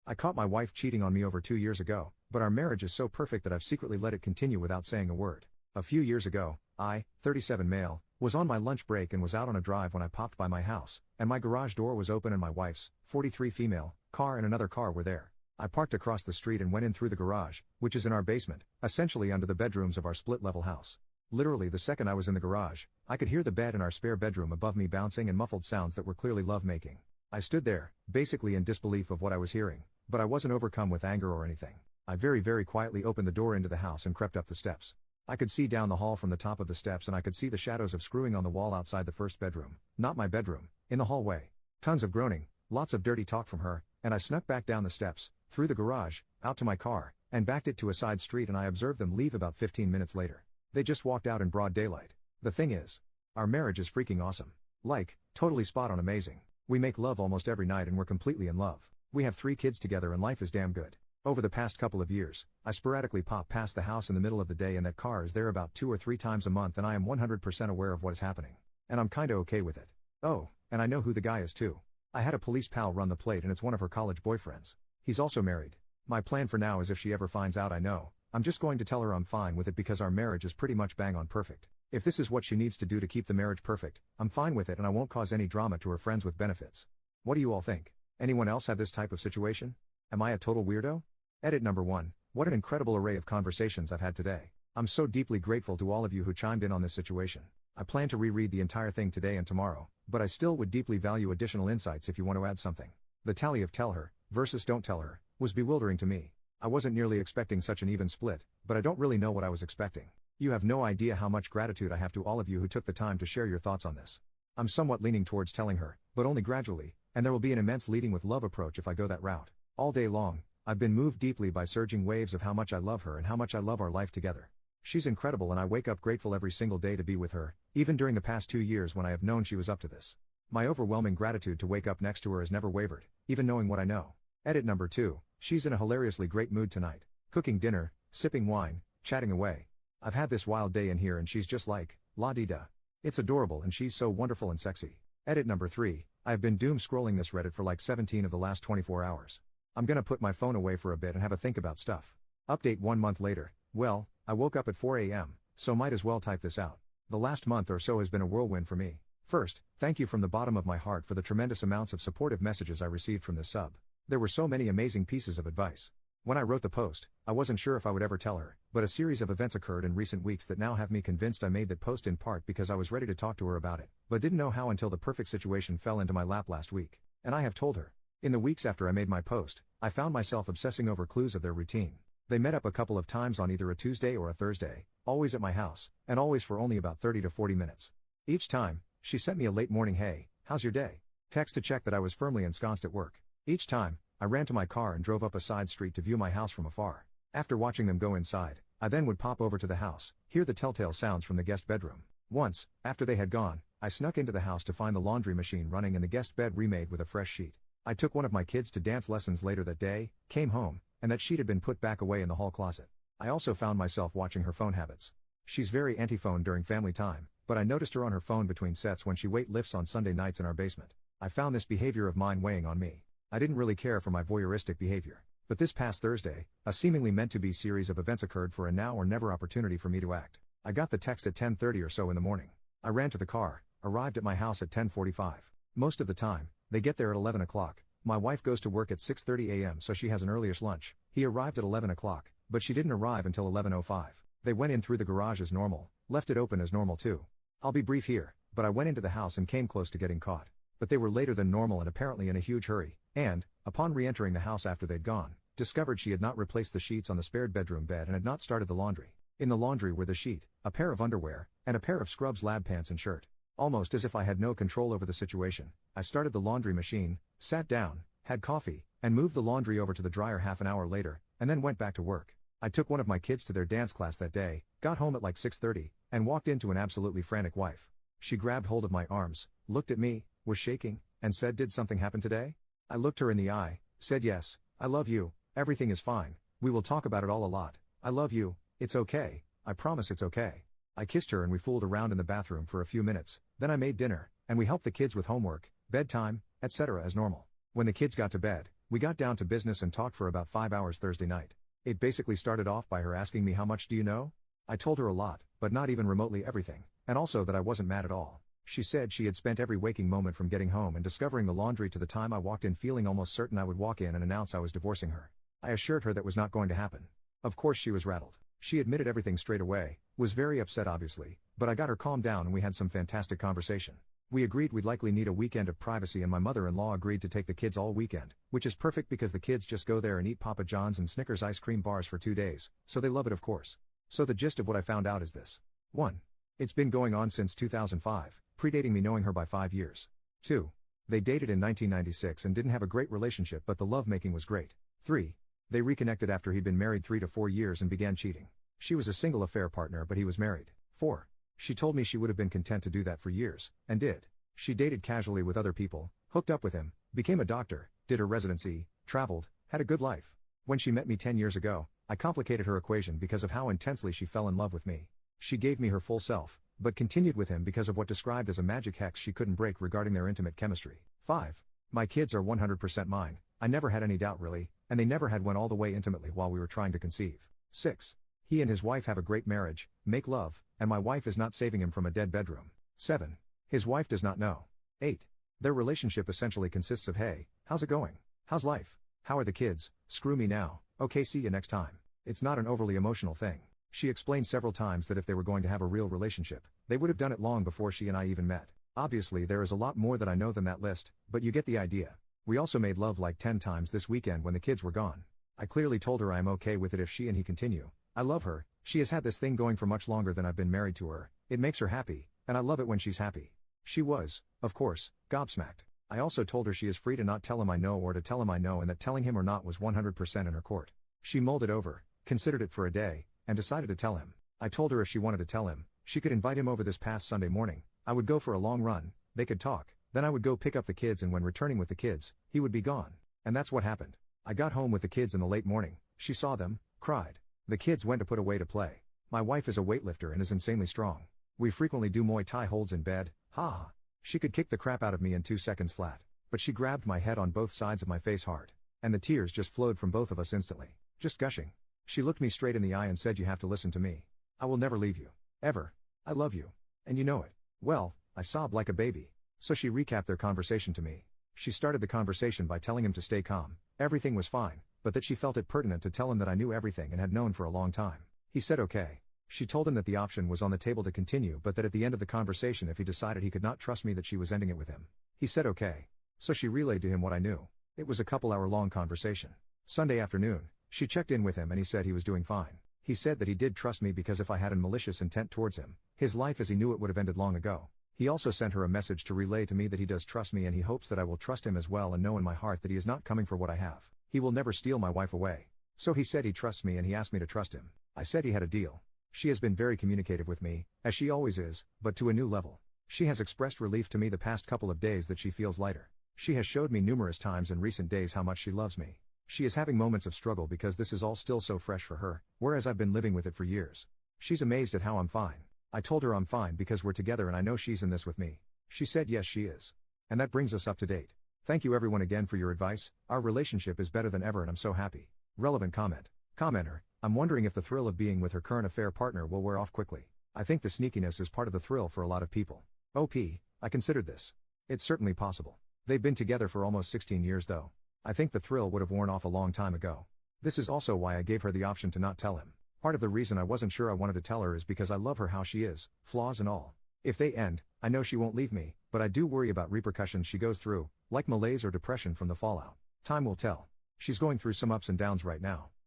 I caught my wife cheating on me over 2 years ago, but our marriage is so perfect that I've secretly let it continue without saying a word. A few years ago, I, 37 male, was on my lunch break and was out on a drive when I popped by my house, and my garage door was open and my wife's, 43 female, car and another car were there. I parked across the street and went in through the garage, which is in our basement, essentially under the bedrooms of our split-level house. Literally the second I was in the garage, I could hear the bed in our spare bedroom above me bouncing and muffled sounds that were clearly love-making. I stood there, basically in disbelief of what I was hearing, but I wasn't overcome with anger or anything. I very quietly opened the door into the house and crept up the steps. I could see down the hall from the top of the steps and I could see the shadows of screwing on the wall outside the first bedroom, not my bedroom, in the hallway. Tons of groaning, lots of dirty talk from her, and I snuck back down the steps, through the garage, out to my car, and backed it to a side street and I observed them leave about 15 minutes later. They just walked out in broad daylight. The thing is, our marriage is freaking awesome. Like, totally spot on amazing. We make love almost every night and we're completely in love. We have 3 kids together and life is damn good. Over the past couple of years, I sporadically pop past the house in the middle of the day and that car is there about 2 or 3 times a month and I am 100% aware of what is happening. And I'm kinda okay with it. Oh, and I know who the guy is too. I had a police pal run the plate and it's one of her college boyfriends. He's also married. My plan for now is if she ever finds out I'm just going to tell her I'm fine with it because our marriage is pretty much bang on perfect. If this is what she needs to do to keep the marriage perfect, I'm fine with it and I won't cause any drama to her friends with benefits. What do you all think? Anyone else have this type of situation? Am I a total weirdo? Edit number 1. What an incredible array of conversations I've had today. I'm so deeply grateful to all of you who chimed in on this situation. I plan to reread the entire thing today and tomorrow, but I still would deeply value additional insights if you want to add something. The tally of tell her, versus don't tell her, was bewildering to me. I wasn't nearly expecting such an even split, but I don't really know what I was expecting. You have no idea how much gratitude I have to all of you who took the time to share your thoughts on this. I'm somewhat leaning towards telling her, but only gradually, and there will be an immense leading with love approach if I go that route. All day long, I've been moved deeply by surging waves of how much I love her and how much I love our life together. She's incredible and I wake up grateful every single day to be with her, even during the past 2 years when I have known she was up to this. My overwhelming gratitude to wake up next to her has never wavered, even knowing what I know. Edit number 2. She's in a hilariously great mood tonight. Cooking dinner, sipping wine, chatting away. I've had this wild day in here and she's just like, la-di-da. It's adorable and she's so wonderful and sexy. Edit number 3. I have been doom scrolling this Reddit for like 17 of the last 24 hours. I'm gonna put my phone away for a bit and have a think about stuff. Update 1 month later. Well, I woke up at 4 a.m., so might as well type this out. The last month or so has been a whirlwind for me. First, thank you from the bottom of my heart for the tremendous amounts of supportive messages I received from this sub. There were so many amazing pieces of advice. When I wrote the post, I wasn't sure if I would ever tell her, but a series of events occurred in recent weeks that now have me convinced I made that post in part because I was ready to talk to her about it, but didn't know how until the perfect situation fell into my lap last week. And I have told her. In the weeks after I made my post, I found myself obsessing over clues of their routine. They met up a couple of times on either a Tuesday or a Thursday, always at my house, and always for only about 30 to 40 minutes. Each time, she sent me a late morning "Hey, how's your day?" text to check that I was firmly ensconced at work. Each time, I ran to my car and drove up a side street to view my house from afar. After watching them go inside, I then would pop over to the house, hear the telltale sounds from the guest bedroom. Once, after they had gone, I snuck into the house to find the laundry machine running and the guest bed remade with a fresh sheet. I took one of my kids to dance lessons later that day, came home, and that sheet had been put back away in the hall closet. I also found myself watching her phone habits. She's very anti-phone during family time, but I noticed her on her phone between sets when she weight lifts on Sunday nights in our basement. I found this behavior of mine weighing on me. I didn't really care for my voyeuristic behavior. But this past Thursday, a seemingly meant-to-be series of events occurred for a now-or-never opportunity for me to act. I got the text at 10:30 or so in the morning. I ran to the car, arrived at my house at 10:45. Most of the time, they get there at 11 o'clock. My wife goes to work at 6:30 a.m. so she has an earliest lunch. He arrived at 11 o'clock, but she didn't arrive until 11:05. They went in through the garage as normal, left it open as normal too. I'll be brief here, but I went into the house and came close to getting caught. But they were later than normal and apparently in a huge hurry, and, upon re-entering the house after they'd gone, discovered she had not replaced the sheets on the spared bedroom bed and had not started the laundry. In the laundry were the sheet, a pair of underwear, and a pair of Scrubs lab pants and shirt. Almost as if I had no control over the situation, I started the laundry machine, sat down, had coffee, and moved the laundry over to the dryer half an hour later, and then went back to work. I took one of my kids to their dance class that day, got home at like 6:30, and walked into an absolutely frantic wife. She grabbed hold of my arms, looked at me, was shaking, and said, "Did something happen today?" I looked her in the eye, said, "Yes, I love you, everything is fine, we will talk about it all a lot, I love you, it's okay, I promise it's okay." I kissed her and we fooled around in the bathroom for a few minutes, then I made dinner, and we helped the kids with homework, bedtime, etc. as normal. When the kids got to bed, We got down to business and talked for about 5 hours Thursday night. It basically started off by her asking me how much do you know? I told her a lot, but not even remotely everything, and also that I wasn't mad at all. She said she had spent every waking moment from getting home and discovering the laundry to the time I walked in feeling almost certain I would walk in and announce I was divorcing her. I assured her that was not going to happen. Of course she was rattled. She admitted everything straight away, was very upset obviously, but I got her calmed down and we had some fantastic conversation. We agreed we'd likely need a weekend of privacy and my mother-in-law agreed to take the kids all weekend, which is perfect because the kids just go there and eat Papa John's and Snickers ice cream bars for 2 days, so they love it of course. So the gist of what I found out is this. 1. It's been going on since 2005, predating me knowing her by 5 years. 2. They dated in 1996 and didn't have a great relationship but the lovemaking was great. 3. They reconnected after he'd been married 3 to 4 years and began cheating. She was a single affair partner but he was married. 4. She told me she would have been content to do that for years, and did. She dated casually with other people, hooked up with him, became a doctor, did her residency, traveled, had a good life. When she met me 10 years ago, I complicated her equation because of how intensely she fell in love with me. She gave me her full self, but continued with him because of what described as a magic hex she couldn't break regarding their intimate chemistry. 5. My kids are 100% mine, I never had any doubt really, and they never had one all the way intimately while we were trying to conceive. 6. He and his wife have a great marriage, make love, and my wife is not saving him from a dead bedroom. 7. His wife does not know. 8. Their relationship essentially consists of hey, how's it going? How's life? How are the kids? Screw me now, okay see you next time. It's not an overly emotional thing. She explained several times that if they were going to have a real relationship, they would have done it long before she and I even met. Obviously there is a lot more that I know than that list, but you get the idea. We also made love like 10 times this weekend when the kids were gone. I clearly told her I am okay with it if she and he continue. I love her, she has had this thing going for much longer than I've been married to her, it makes her happy, and I love it when she's happy. She was, of course, gobsmacked. I also told her she is free to not tell him I know or to tell him I know and that telling him or not was 100% in her court. She mulled it over, considered it for a day, and decided to tell him. I told her if she wanted to tell him, she could invite him over this past Sunday morning, I would go for a long run, they could talk, then I would go pick up the kids and when returning with the kids, he would be gone. And that's what happened. I got home with the kids in the late morning, she saw them, cried. The kids went to put away to play. My wife is a weightlifter and is insanely strong. We frequently do Muay Thai holds in bed, ha. She could kick the crap out of me in 2 seconds flat. But she grabbed my head on both sides of my face hard. And the tears just flowed from both of us instantly. Just gushing. She looked me straight in the eye and said you have to listen to me. I will never leave you. Ever. I love you. And you know it. Well, I sobbed like a baby. So she recapped their conversation to me. She started the conversation by telling him to stay calm, everything was fine, but that she felt it pertinent to tell him that I knew everything and had known for a long time. He said okay. She told him that the option was on the table to continue but that at the end of the conversation if he decided he could not trust me that she was ending it with him. He said okay. So she relayed to him what I knew. It was a couple-hour-long conversation. Sunday afternoon, she checked in with him and he said he was doing fine. He said that he did trust me because if I had a malicious intent towards him, his life as he knew it would have ended long ago. He also sent her a message to relay to me that he does trust me and he hopes that I will trust him as well and know in my heart that he is not coming for what I have. He will never steal my wife away. So he said he trusts me and he asked me to trust him. I said he had a deal. She has been very communicative with me, as she always is, but to a new level. She has expressed relief to me the past couple of days that she feels lighter. She has showed me numerous times in recent days how much she loves me. She is having moments of struggle because this is all still so fresh for her, whereas I've been living with it for years. She's amazed at how I'm fine. I told her I'm fine because we're together and I know she's in this with me. She said yes she is. And that brings us up to date. Thank you everyone again for your advice, our relationship is better than ever and I'm so happy. Relevant comment. Commenter, I'm wondering if the thrill of being with her current affair partner will wear off quickly. I think the sneakiness is part of the thrill for a lot of people. OP, I considered this. It's certainly possible. They've been together for almost 16 years though. I think the thrill would have worn off a long time ago. This is also why I gave her the option to not tell him. Part of the reason I wasn't sure I wanted to tell her is because I love her how she is, flaws and all. If they end, I know she won't leave me, but I do worry about repercussions she goes through, like malaise or depression from the fallout. Time will tell. She's going through some ups and downs right now.